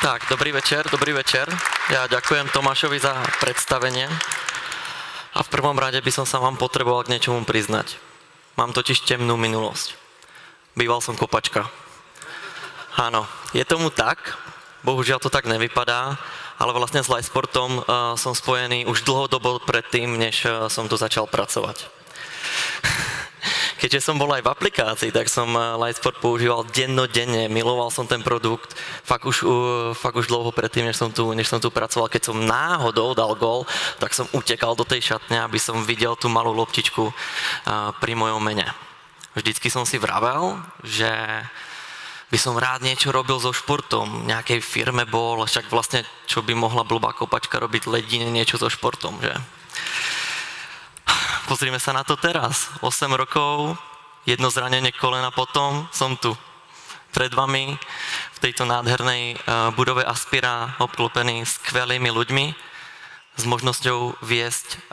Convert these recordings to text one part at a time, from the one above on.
Tak, dobrý večer, dobrý večer. Ja ďakujem Tomášovi za predstavenie. A v prvom rade by som sa vám potreboval k niečomu priznať. Mám totiž temnú minulosť. Býval som kopačka. Áno, je tomu tak, bohužiaľ to tak nevypadá, ale vlastne s Lightsportom som spojený už dlhodobo predtým, než som tu začal pracovať. Keďže som bol aj v aplikácii, tak som Lightsport používal dennodenne, miloval som ten produkt, fakt už dlouho predtým, než som tu pracoval. Keď som náhodou dal gól, tak som utekal do tej šatne, aby som videl tú malú loptičku pri mojom mene. Vždycky som si vravel, že by som rád niečo robil so športom, nejakej firme bol, však vlastne čo by mohla blbá kopačka robiť ledine niečo so športom, že? Pozrime sa na to teraz. 8 rokov, jedno zranenie kolena potom, som tu pred vami v tejto nádhernej budove Aspira, obklopený skvelými ľuďmi s možnosťou viesť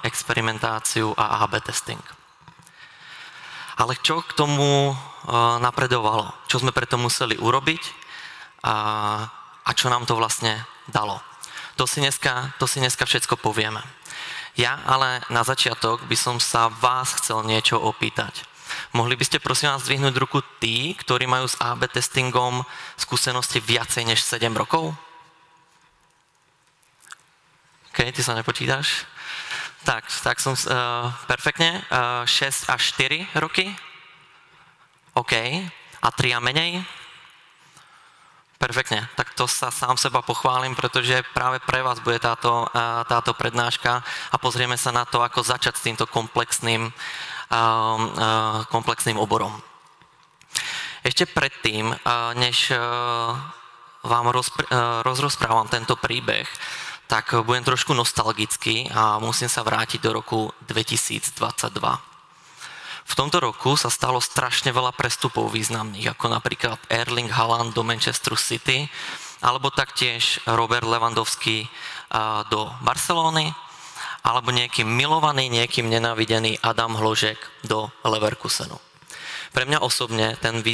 experimentáciu a AB testing. Ale čo k tomu napredovalo? Čo sme preto museli urobiť a čo nám to vlastne dalo? To si dneska všetko povieme. Ja ale na začiatok by som sa vás chcel niečo opýtať. Mohli by ste prosím vás zdvihnúť ruku tí, ktorí majú s AB testingom skúsenosti viacej než 7 rokov? OK, ty sa nepočítaš? Tak som, perfektne, 6 až 4 roky? OK, a 3 a menej? Perfektne, tak to sa sám seba pochválim, pretože práve pre vás bude táto prednáška a pozrieme sa na to, ako začať s týmto komplexným oborom. Ešte predtým, než vám rozprávam tento príbeh, tak budem trošku nostalgický a musím sa vrátiť do roku 2022. V tomto roku sa stalo strašne veľa prestupov významných, ako napríklad Erling Haaland do Manchesteru City, alebo taktiež Robert Lewandowski do Barcelony, alebo niekým milovaný, niekým nenávidený Adam Hložek do Leverkusenu. Pre mňa osobne ten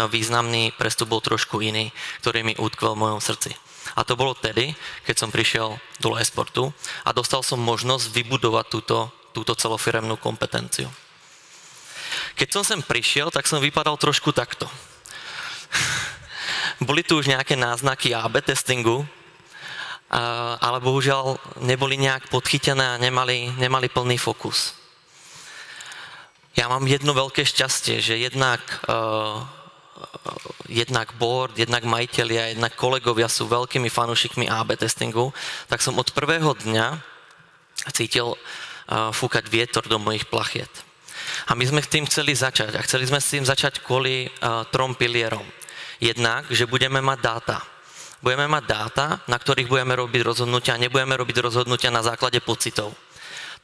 významný prestup bol trošku iný, ktorý mi utkvel v mojom srdci. A to bolo tedy, keď som prišiel do Lightsportu a dostal som možnosť vybudovať túto celofiremnú kompetenciu. Keď som sem prišiel, tak som vypadal trošku takto. Boli tu už nejaké náznaky AB testingu, ale bohužiaľ neboli nejak podchytené a nemali plný fokus. Ja mám jedno veľké šťastie, že jednak board, jednak majitelia, jednak kolegovia sú veľkými fanúšikmi AB testingu, tak som od prvého dňa cítil fúkať vietor do mojich plachiet. A my sme s tým chceli začať. A chceli sme s tým začať kvôli 3 pilierom. Jednak, že budeme mať dáta. Budeme mať dáta, na ktorých budeme robiť rozhodnutia a nebudeme robiť rozhodnutia na základe pocitov.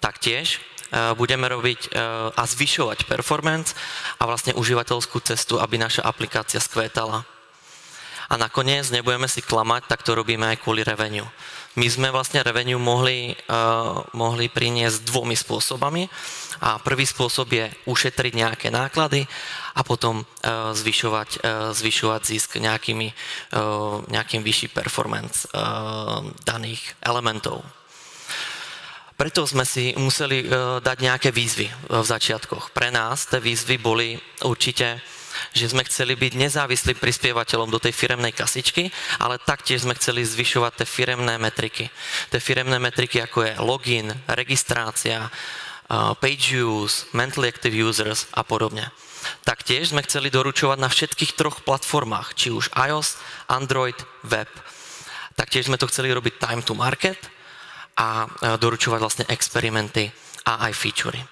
Taktiež budeme robiť a zvyšovať performance a vlastne užívateľskú cestu, aby naša aplikácia skvétala. A nakoniec, nebudeme si klamať, tak to robíme aj kvôli revenue. My sme vlastne revenue mohli priniesť 2 spôsobami. A prvý spôsob je ušetriť nejaké náklady a potom zvyšovať zisk nejakým vyšší performance daných elementov. Preto sme si museli dať nejaké výzvy v začiatkoch. Pre nás tie výzvy boli určite, že sme chceli byť nezávislým prispievateľom do tej firemnej kasičky, ale taktiež sme chceli zvyšovať tie firemné metriky. Tie firemné metriky, ako je login, registrácia, page use, mentally active users a podobne. Taktiež sme chceli doručovať na všetkých 3 platformách, či už iOS, Android, web. Taktiež sme to chceli robiť time to market a doručovať vlastne experimenty a aj featurey.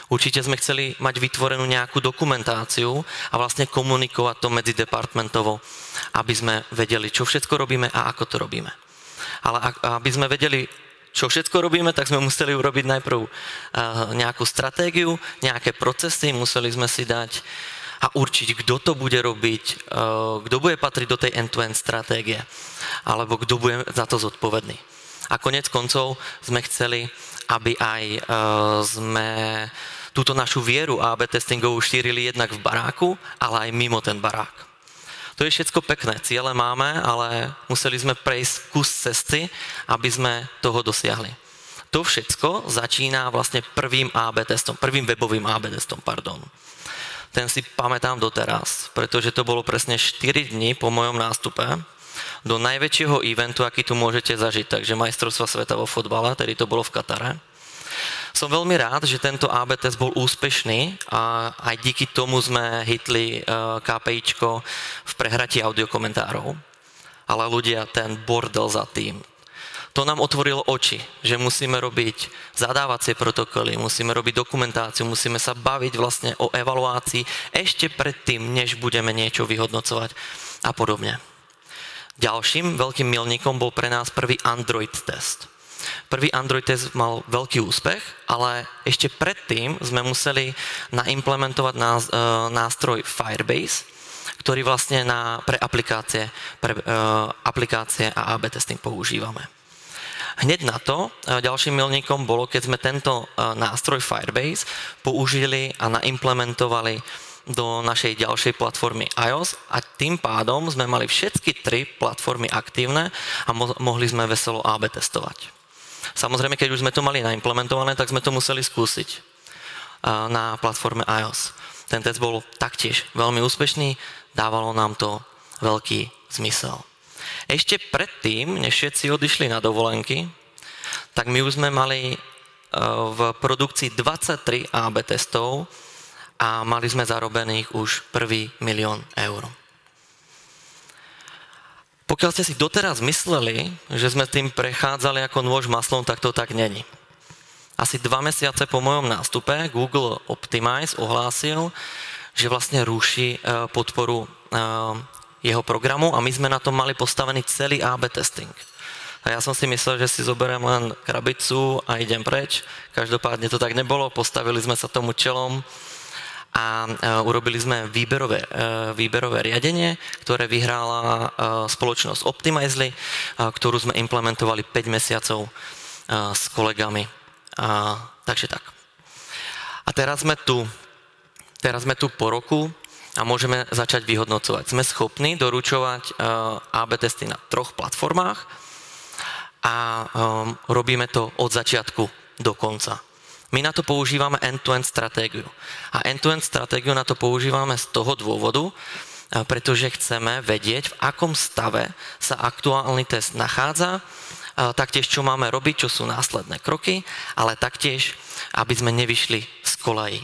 Určite sme chceli mať vytvorenú nejakú dokumentáciu a vlastne komunikovať to medzidepartmentovo, aby sme vedeli, čo všetko robíme a ako to robíme. Ale aby sme vedeli, čo všetko robíme, tak sme museli urobiť najprv nejakú stratégiu, nejaké procesy, museli sme si dať a určiť, kto to bude robiť, kto bude patriť do tej end-to-end stratégie, alebo kto bude za to zodpovedný. A konec koncov sme chceli, aby aj sme túto našu vieru AB testingovú šírili jednak v baráku, ale aj mimo ten barák. To je všetko pekné, ciele máme, ale museli sme prejsť kus cesty, aby sme toho dosiahli. To všetko začína vlastne prvým webovým AB testom, pardon. Ten si pamätám doteraz, pretože to bolo presne 4 dní po mojom nástupe do najväčšieho eventu, aký tu môžete zažiť, takže majstrovstva sveta vo fotbale, tedy to bolo v Katare. Som veľmi rád, že tento AB test bol úspešný a aj díky tomu sme hitli KPIčko v prehratí audiokomentárov. Ale ľudia, ten bordel za tým. To nám otvorilo oči, že musíme robiť zadávacie protokoly, musíme robiť dokumentáciu, musíme sa baviť vlastne o evaluácii ešte predtým, než budeme niečo vyhodnocovať a podobne. Ďalším veľkým milníkom bol pre nás prvý Android test. Prvý Android test mal veľký úspech, ale ešte predtým sme museli naimplementovať nástroj Firebase, ktorý vlastne pre aplikácie a AB testing používame. Hneď na to ďalším milníkom bolo, keď sme tento nástroj Firebase použili a naimplementovali do našej ďalšej platformy iOS a tým pádom sme mali všetky 3 platformy aktívne a mohli sme veselo AB testovať. Samozrejme, keď už sme to mali naimplementované, tak sme to museli skúsiť na platforme iOS. Ten test bol taktiež veľmi úspešný, dávalo nám to veľký zmysel. Ešte predtým, než všetci odišli na dovolenky, tak my už sme mali v produkcii 23 AB testov a mali sme zarobených už prvý 1 000 000 eur. Pokiaľ ste si doteraz mysleli, že sme tým prechádzali ako nôž maslom, tak to tak není. Asi 2 mesiace po mojom nástupe Google Optimize ohlásil, že vlastne ruší podporu jeho programu a my sme na tom mali postavený celý AB testing. A ja som si myslel, že si zoberiem len krabicu a idem preč. Každopádne to tak nebolo, postavili sme sa tomu čelom a urobili sme výberové riadenie, ktoré vyhrála spoločnosť Optimizely, ktorú sme implementovali 5 mesiacov s kolegami. Takže tak. A teraz sme tu po roku a môžeme začať vyhodnocovať. Sme schopní doručovať AB testy na 3 platformách a robíme to od začiatku do konca. My na to používame end-to-end stratégiu. A end-to-end stratégiu na to používame z toho dôvodu, pretože chceme vedieť, v akom stave sa aktuálny test nachádza, taktiež čo máme robiť, čo sú následné kroky, ale taktiež, aby sme nevyšli z kolají.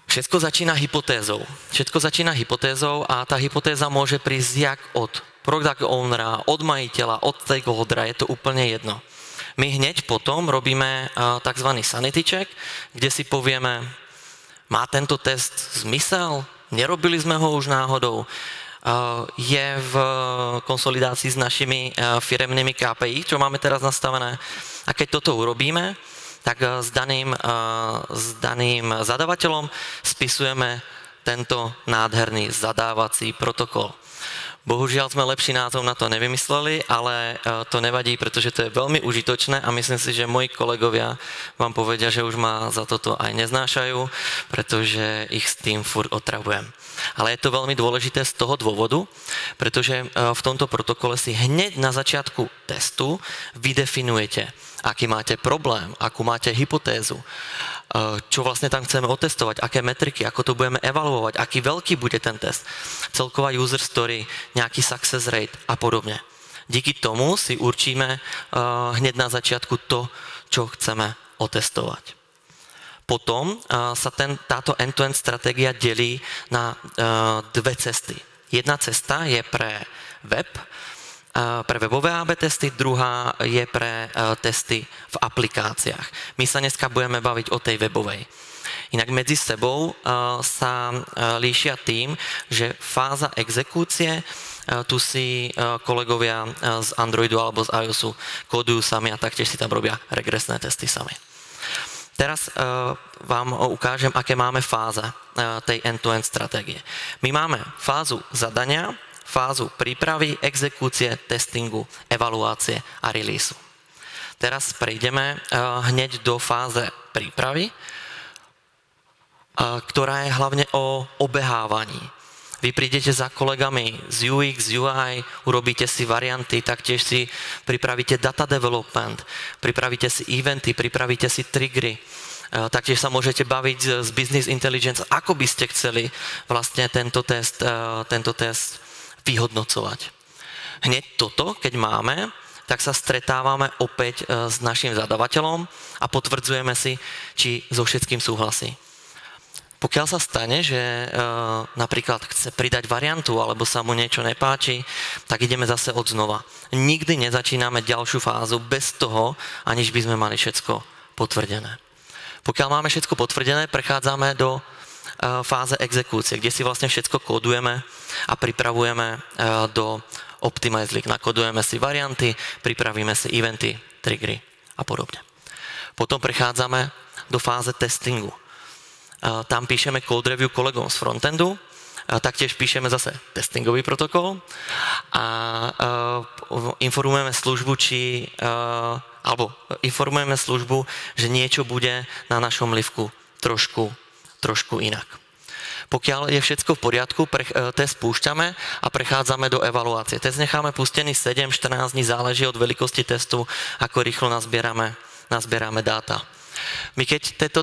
Všetko začína hypotézou a tá hypotéza môže prísť jak od product ownera, od majiteľa, od stakeholdera, je to úplne jedno. My hneď potom robíme tzv. Sanity check, kde si povieme, má tento test zmysel? Nerobili sme ho už náhodou? Je v konsolidácii s našimi firemnými KPI, čo máme teraz nastavené. A keď toto urobíme, tak s daným zadavateľom spisujeme tento nádherný zadávací protokol. Bohužiaľ sme lepší názov na to nevymysleli, ale to nevadí, pretože to je veľmi užitočné a myslím si, že moji kolegovia vám povedia, že už ma za toto aj neznášajú, pretože ich s tým furt otravujem. Ale je to veľmi dôležité z toho dôvodu, pretože v tomto protokole si hneď na začiatku testu vydefinujete, aký máte problém, akú máte hypotézu, čo vlastne tam chceme otestovať, aké metriky, ako to budeme evaluovať, aký veľký bude ten test, celková user story, nejaký success rate a podobne. Díky tomu si určíme hneď na začiatku to, čo chceme otestovať. Potom sa táto end-to-end stratégia delí na 2 cesty. Jedna cesta je pre web, pre webové AB testy, druhá je pre testy v aplikáciách. My sa dneska budeme baviť o tej webovej. Inak medzi sebou sa líšia tým, že fáza exekúcie, tu si kolegovia z Androidu alebo z iOSu kódujú sami a taktiež si tam robia regresné testy sami. Teraz vám ukážem, aké máme fáze tej end-to-end stratégie. My máme fázu zadania, fázu prípravy, exekúcie, testingu, evaluácie a releaseu. Teraz prejdeme hneď do fáze prípravy ktorá je hlavne o obehávaní. Vy prídete za kolegami z UX, UI, urobíte si varianty, taktiež si pripravíte data development, pripravíte si eventy, pripravíte si triggery, taktiež sa môžete baviť z business intelligence, ako by ste chceli vlastne tento test vyhodnocovať. Hneď toto, keď máme, tak sa stretávame opäť s našim zadavateľom a potvrdzujeme si, či so všetkým súhlasí. Pokiaľ sa stane, že napríklad chce pridať variantu alebo sa mu niečo nepáči, tak ideme zase od znova. Nikdy nezačíname ďalšiu fázu bez toho, aniž by sme mali všetko potvrdené. Pokiaľ máme všetko potvrdené, prechádzame do fáze exekúcie, kde si vlastne všetko kódujeme a pripravujeme do Optimizely. Nakodujeme si varianty, pripravíme si eventy, triggery a podobne. Potom prechádzame do fáze testingu. Tam píšeme code review kolegom z frontendu, taktiež píšeme zase testingový protokol a informujeme službu, že niečo bude na našom livku trošku inak. Pokiaľ je všetko v poriadku, test púšťame a prechádzame do evaluácie. Test necháme pustený 7-14 dní, záleží od veľkosti testu, ako rýchlo nazbierame dáta. My keď tieto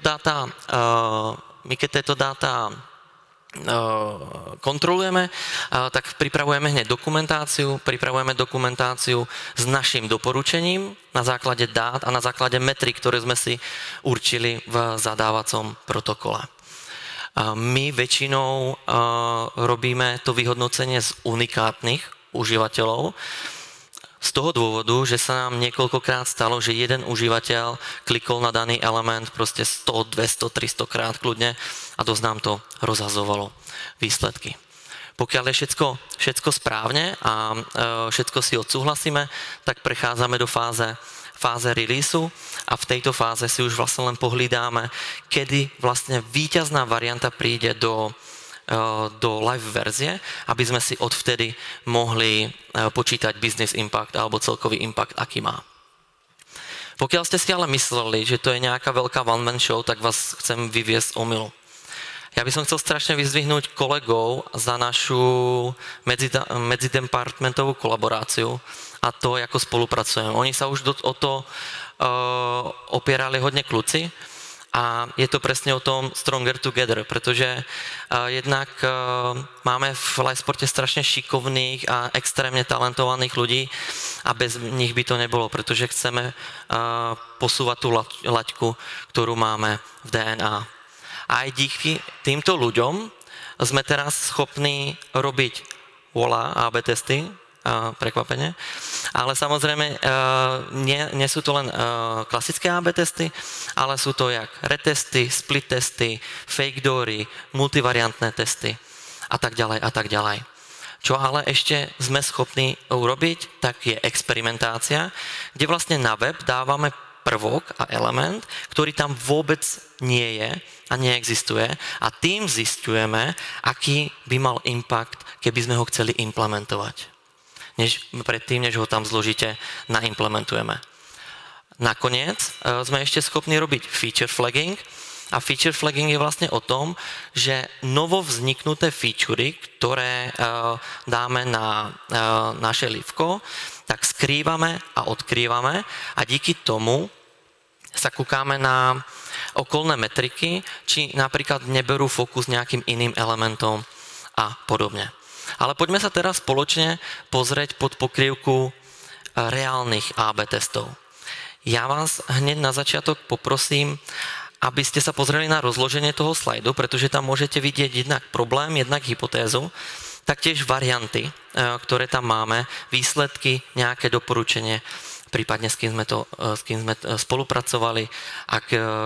dáta kontrolujeme, tak pripravujeme hneď dokumentáciu s našim doporučením na základe dát a na základe metrik, ktoré sme si určili v zadávacom protokole. My väčšinou robíme to vyhodnocenie z unikátnych užívateľov, z toho dôvodu, že sa nám niekoľkokrát stalo, že jeden užívateľ klikol na daný element proste 100, 200, 300 krát kľudne a dosť nám to rozhazovalo výsledky. Pokiaľ je všetko správne a všetko si odsúhlasíme, tak prechádzame do fáze releaseu a v tejto fáze si už vlastne len pohlídáme, kedy vlastne víťazná varianta príde do live verzie, aby sme si odvtedy mohli počítať business impact alebo celkový impact, aký má. Pokiaľ ste si ale mysleli, že to je nejaká veľká one-man show, tak vás chcem vyviesť z omylu. Ja by som chcel strašne vyzdvihnúť kolegov za našu medzidepartmentovú kolaboráciu a to, ako spolupracujeme. Oni sa už o to opierali hodne kľúci a je to presne o tom stronger together, pretože jednak máme v Livesporte strašne šikovných a extrémne talentovaných ľudí a bez nich by to nebolo, pretože chceme posúvať tú laťku, ktorú máme v DNA. A aj díky týmto ľuďom sme teraz schopní robiť AB testy, prekvapenie, ale samozrejme nie sú to len klasické AB testy, ale sú to jak retesty, split testy, fake doory, multivariantné testy a tak ďalej. Čo ale ešte sme schopní urobiť, tak je experimentácia, kde vlastne na web dávame prvok a element, ktorý tam vôbec nie je a neexistuje a tým zisťujeme, aký by mal impact, keby sme ho chceli implementovať. Predtým, než ho tam zložite naimplementujeme. Nakoniec sme ešte schopní robiť feature flagging a feature flagging je vlastne o tom, že novo vzniknuté featurey, ktoré dáme na naše livko, tak skrývame a odkrývame a díky tomu sa kúkáme na okolné metriky, či napríklad neberú fokus nejakým iným elementom a podobne. Ale poďme sa teraz spoločne pozrieť pod pokrývku reálnych AB testov. Ja vás hneď na začiatok poprosím, aby ste sa pozreli na rozloženie toho slajdu, pretože tam môžete vidieť jednak problém, jednak hypotézu, taktiež varianty, ktoré tam máme, výsledky, nejaké doporučenie, prípadne s kým sme spolupracovali a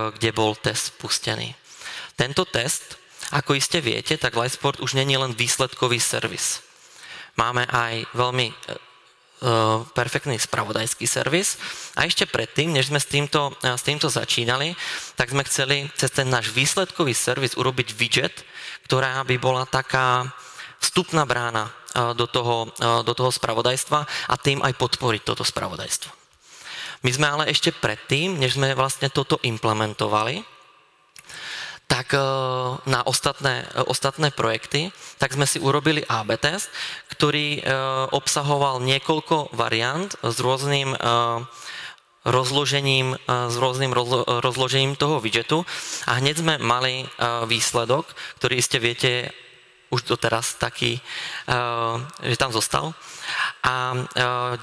kde bol test spustený. Tento test, ako iste viete, tak Livesport už nie je len výsledkový servis. Máme aj veľmi perfektný spravodajský servis a ešte predtým, než sme s týmto začínali, tak sme chceli cez ten náš výsledkový servis urobiť widget, ktorá by bola taká vstupná brána do toho spravodajstva a tým aj podporiť toto spravodajstvo. My sme ale ešte predtým, než sme vlastne toto implementovali, tak na ostatné projekty, tak sme si urobili AB test, ktorý obsahoval niekoľko variant s rôznym rozložením toho widgetu a hneď sme mali výsledok, ktorý ste viete už doteraz taký, že tam zostal. A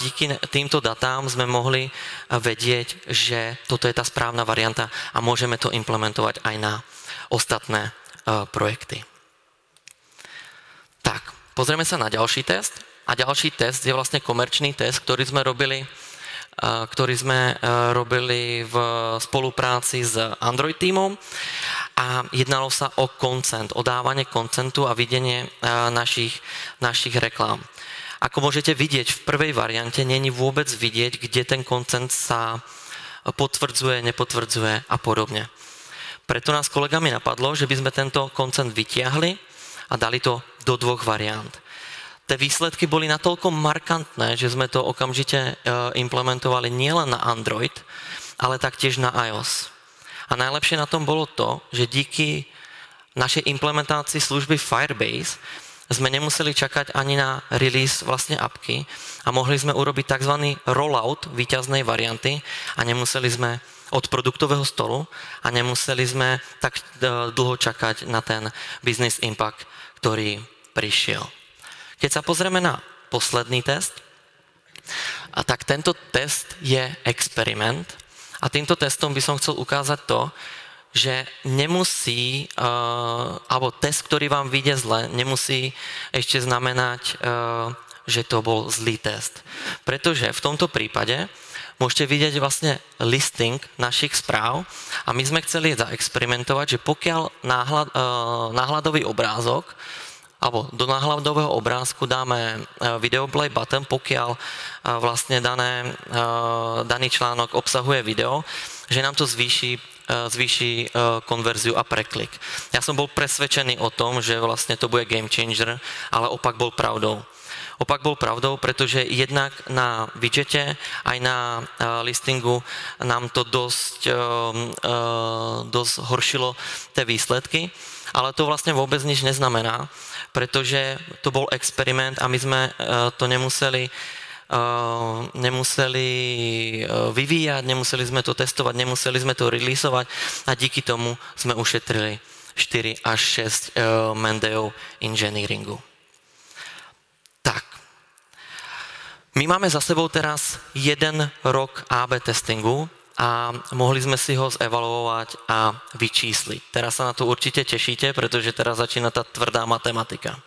díky týmto datám sme mohli vedieť, že toto je tá správna varianta a môžeme to implementovať aj na ostatné projekty. Tak, pozrieme sa na ďalší test. A ďalší test je vlastne komerčný test, ktorý sme robili v spolupráci s Android tímom a jednalo sa o consent, o dávanie koncentu a videnie našich reklám. Ako môžete vidieť, v prvej variante není vôbec vidieť, kde ten koncent sa potvrdzuje, nepotvrdzuje a podobne. Preto nás kolegami napadlo, že by sme tento koncent vytiahli a dali to do dvoch variant. Tie výsledky boli natoľko markantné, že sme to okamžite implementovali nielen na Android, ale taktiež na iOS. A najlepšie na tom bolo to, že díky našej implementácii služby Firebase sme nemuseli čakať ani na release vlastne apky a mohli sme urobiť tzv. Rollout víťaznej varianty a nemuseli sme od produktového stolu a nemuseli sme tak dlho čakať na ten business impact, ktorý prišiel. Keď sa pozrieme na posledný test, tak tento test je experiment a týmto testom by som chcel ukázať to, že nemusí, alebo test, ktorý vám vyjde zle, nemusí ešte znamenať, že to bol zlý test. Pretože v tomto prípade môžete vidieť vlastne listing našich správ a my sme chceli zaexperimentovať, že pokiaľ náhľadový obrázok alebo do náhľadového obrázku dáme video play button, pokiaľ vlastne daný článok obsahuje video, že nám to zvýši konverziu a preklik. Ja som bol presvedčený o tom, že vlastne to bude game changer, ale opak bol pravdou. Opak bol pravdou, pretože jednak na widgete aj na listingu nám to dosť horšilo tie výsledky, ale to vlastne vôbec nič neznamená, pretože to bol experiment a my sme to nemuseli vyvíjať, nemuseli sme to testovať, nemuseli sme to releaseovať a díky tomu sme ušetrili 4 až 6 mandejov engineeringu. Tak, my máme za sebou teraz 1 rok AB testingu a mohli sme si ho zevaluovať a vyčísliť. Teraz sa na to určite tešíte, pretože teraz začína tá tvrdá matematika.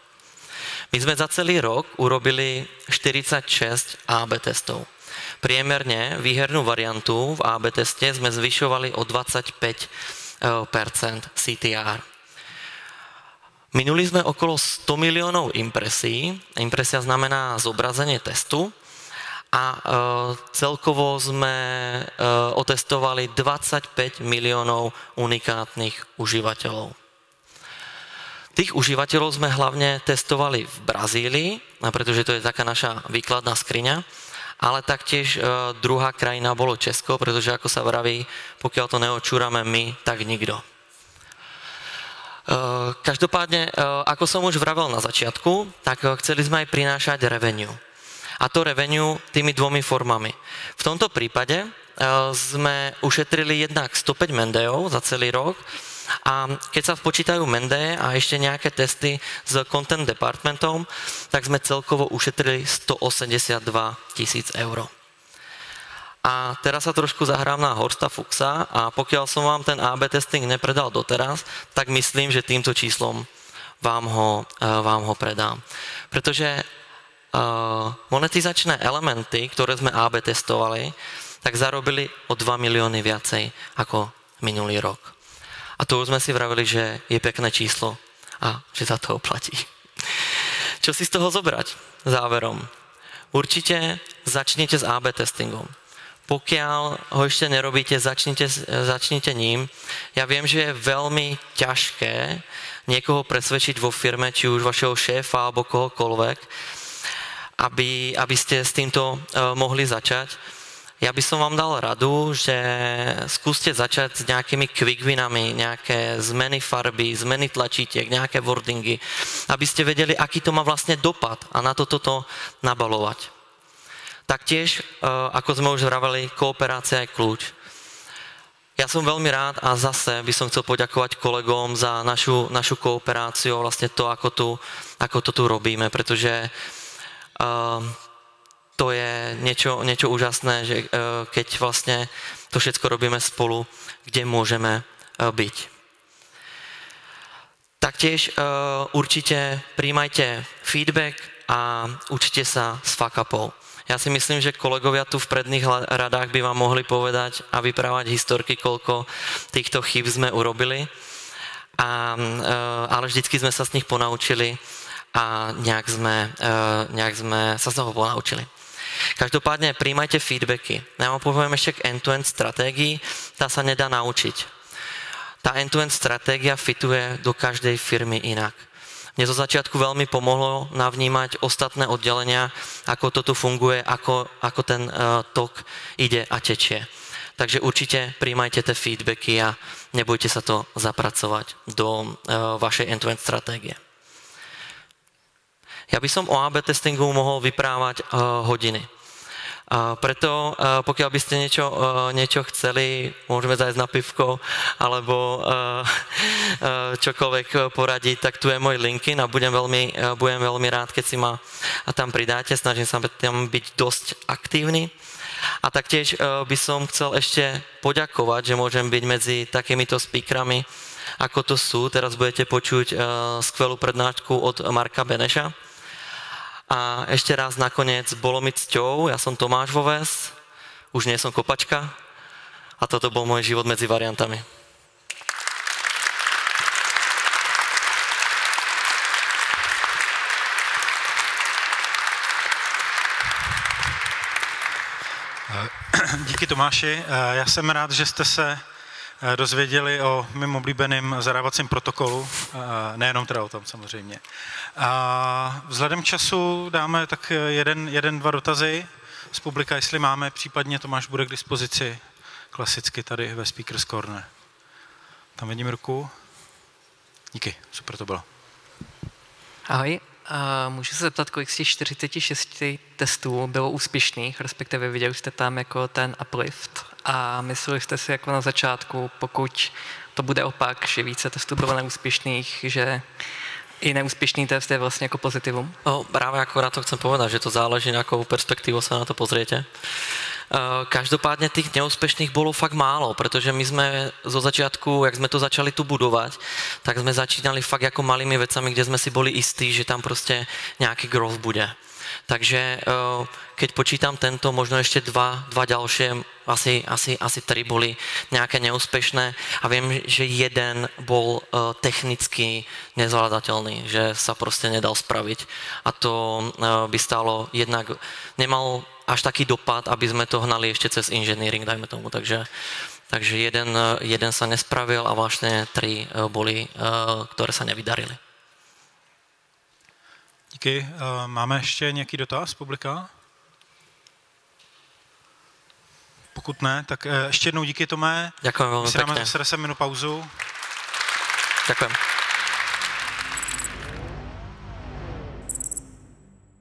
My sme za celý rok urobili 46 AB testov. Priemerne výhernú variantu v AB teste sme zvyšovali o 25% CTR. Minuli sme okolo 100 miliónov impresí. Impresia znamená zobrazenie testu. A celkovo sme otestovali 25 miliónov unikátnych užívateľov. Tých užívateľov sme hlavne testovali v Brazílii, pretože to je taká naša výkladná skriňa, ale taktiež druhá krajina bolo Česko, pretože ako sa vraví, pokiaľ to neočúrame my, tak nikto. Každopádne, ako som už vravel na začiatku, tak chceli sme aj prinášať revenue. A to revenue tými dvomi formami. V tomto prípade sme ušetrili jednak 105 mandejov za celý rok a keď sa počítajú mandeje a ešte nejaké testy s content departmentom, tak sme celkovo ušetrili 182 000 eur. A teraz sa trošku zahrám na Horsta Fuchsa a pokiaľ som vám ten AB testing nepredal doteraz, tak myslím, že týmto číslom vám ho predám. Pretože monetizačné elementy, ktoré sme AB testovali, tak zarobili o 2 milióny viacej ako minulý rok. A to už sme si vravili, že je pekné číslo a že sa to oplatí. Čo si z toho zobrať záverom? Určite začnite s AB testingom. Pokiaľ ho ešte nerobíte, začnite ním. Ja viem, že je veľmi ťažké niekoho presvedčiť vo firme, či už vašeho šéfa alebo kohokoľvek, aby ste s týmto mohli začať. Ja by som vám dal radu, že skúste začať s nejakými quick winami, nejaké zmeny farby, zmeny tlačítiek, nejaké wordingy, aby ste vedeli, aký to má vlastne dopad a na toto nabalovať. Taktiež, ako sme už vraveli, kooperácia je kľúč. Ja som veľmi rád a zase by som chcel poďakovať kolegom za našu kooperáciu, vlastne to, ako to tu robíme, pretože to je niečo úžasné, že keď vlastne to všetko robíme spolu, kde môžeme byť. Taktiež určite príjmajte feedback a učite sa z fuck-upov. Ja si myslím, že kolegovia tu v predných radách by vám mohli povedať a vyprávať historky, koľko týchto chýb sme urobili, ale vždycky sme sa z nich ponaučili a nejak sme sa z toho ponaučili. Každopádne príjmajte feedbacky. Ja vám poviem ešte k end-to-end stratégii, tá sa nedá naučiť. Tá end-to-end stratégia fituje do každej firmy inak. Mne zo začiatku veľmi pomohlo navnímať ostatné oddelenia, ako to tu funguje, ako ten tok ide a tečie. Takže určite príjmajte tie feedbacky a nebojte sa to zapracovať do vašej end-to-end stratégie. Ja by som o AB testingu mohol vyprávať hodiny. Preto, pokiaľ by ste niečo chceli, môžeme zájsť na pivko, alebo čokoľvek poradiť, tak tu je môj LinkedIn a budem veľmi rád, keď si ma tam pridáte. Snažím sa tam byť dosť aktívny. A taktiež by som chcel ešte poďakovať, že môžem byť medzi takýmito speakerami, ako to sú. Teraz budete počuť skvelú prednášku od Marka Beneša. A ešte raz nakoniec, bolo mi cťou, ja som Tomáš Voves, už nie som kopačka a toto bol môj život medzi variantami. Díky Tomáši, já jsem rád, že jste se dozvěděli o mým oblíbeným zadávacím protokolu, nejenom teda o tom samozřejmě. A vzhledem k času dáme tak dva dotazy z publika, jestli máme, případně Tomáš bude k dispozici klasicky tady ve Speakers Corner. Tam vidím ruku. Díky, super to bylo. Ahoj, můžu se zeptat, kolik z těch 46 testů bylo úspěšných, respektive viděli jste tam jako ten uplift a mysleli jste si jako na začátku, pokud to bude opak, že více testů bylo neúspěšných, že i neúspěšný test je vlastně jako pozitivum? No, práve akorát to chcem povedať, že to záleží, na akou perspektívu sa na to pozriete. Každopádne tých neúspešných bolo fakt málo, pretože my sme zo začiatku, jak sme to začali tu budovať, tak sme začínali fakt ako malými vecami, kde sme si boli istí, že tam proste nejaký growth bude. Takže keď počítam tento, možno ešte dva ďalšie, asi 3 boli nejaké neúspešné a viem, že jeden bol technicky nezvládateľný, že sa proste nedal spraviť. A to by stálo jednak, nemal až taký dopad, aby sme to hnali ešte cez engineering, dajme tomu. Takže jeden sa nespravil a vlastne 3 boli, ktoré sa nevydarili. Díky. Máme ještě nějaký dotaz z publika? Pokud ne, tak ještě jednou díky, Tomé. Ďakujem veľmi pekne. My si dáme zase 10 minút pauzu. Ďakujem.